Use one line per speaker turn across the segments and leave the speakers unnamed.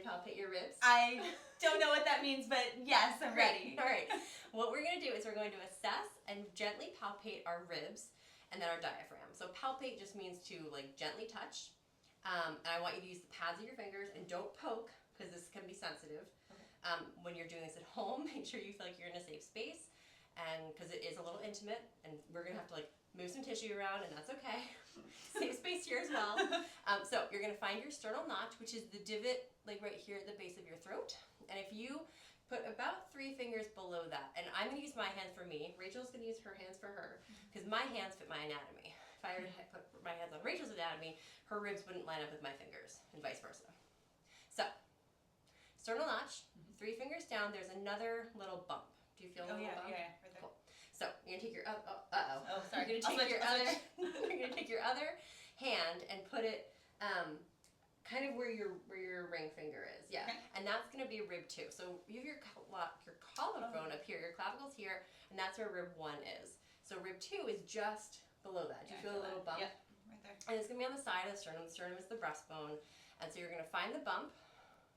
palpate your ribs?
I don't know what that means, but yes, I'm ready.
All right. What we're going to do is we're going to assess and gently palpate our ribs and then our diaphragm. So palpate just means to like gently touch. And I want you to use the pads of your fingers and don't poke because this can be sensitive. Okay. When you're doing this at home, make sure you feel like you're in a safe space, and because it is a little intimate, and we're gonna have to like move some tissue around, and that's okay. Safe space here as well. So you're gonna find your sternal notch, which is the divot like right here at the base of your throat, and if you put about 3 fingers below that, and I'm gonna use my hands for me. Rachel's gonna use her hands for her, because my hands fit my anatomy. If I were to put my hands on Rachel's anatomy, her ribs wouldn't line up with my fingers, and vice versa. So, sternal notch, 3 fingers down, there's another little bump. Do you feel a little bump?
Yeah, right there.
Cool. So, you're gonna take your,
Oh, sorry.
You're gonna take you're gonna take your other hand and put it, kind of where your ring finger is, yeah. Okay. And that's gonna be rib 2. So you have your collarbone up here, your clavicle's here, and that's where rib 1 is. So rib 2 is just below that. Do you feel a little bump?
Yep, right there.
And it's gonna be on the side of the sternum. The sternum is the breastbone, and so you're gonna find the bump.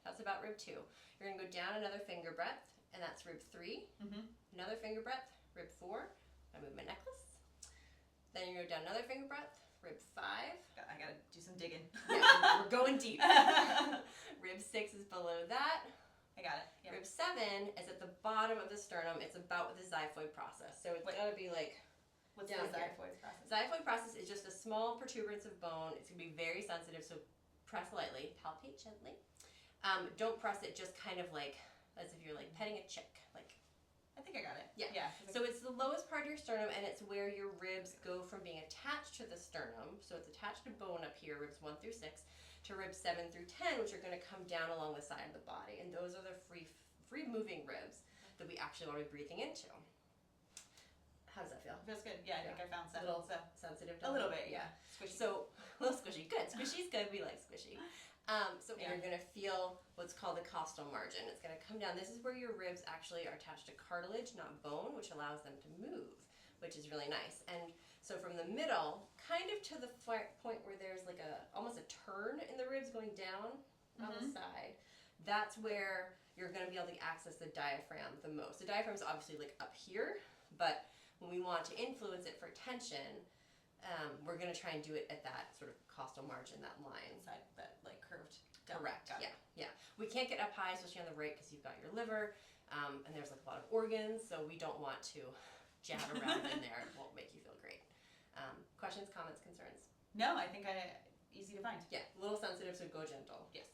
That's about rib 2. You're gonna go down another finger breadth, and that's rib 3. Mm-hmm. Another finger breadth, rib 4. I move my necklace. Then you go down another finger breadth, rib 5.
I gotta do some digging.
Yeah, we're going deep. Rib 6 is below that.
I got it. Yep.
Rib 7 is at the bottom of the sternum. It's about the xiphoid process. So it's gotta be like
what's the xiphoid process?
Xiphoid process is just a small protuberance of bone. It's gonna be very sensitive, so press lightly, palpate gently. Don't press it just kind of like as if you're like petting a chick, like.
I think I got it.
Yeah. So it's the lowest part of your sternum, and it's where your ribs go from being attached to the sternum. So it's attached to bone up here, ribs 1 through 6, to ribs 7 through 10, which are going to come down along the side of the body. And those are the free moving ribs that we actually want to be breathing into. How does that feel?
It feels good. Yeah, I think I found some.
A little sensitive.
A little bit, yeah.
Squishy. So a little squishy. Good. Squishy's good. We like squishy. So you're going to feel what's called the costal margin. It's going to come down. This is where your ribs actually are attached to cartilage, not bone, which allows them to move, which is really nice. And so from the middle, kind of to the point where there's like almost a turn in the ribs going down on the side, that's where you're going to be able to access the diaphragm the most. The diaphragm is obviously like up here, but when we want to influence it for tension, we're going to try and do it at that sort of costal margin, that line.
Side, that like curved.
Correct. Yeah. We can't get up high, especially on the right, because you've got your liver, and there's like a lot of organs, so we don't want to jab around in there. It won't make you feel great. Questions, comments, concerns?
No, I think easy to find.
Yeah, a little sensitive, so go gentle.
Yes.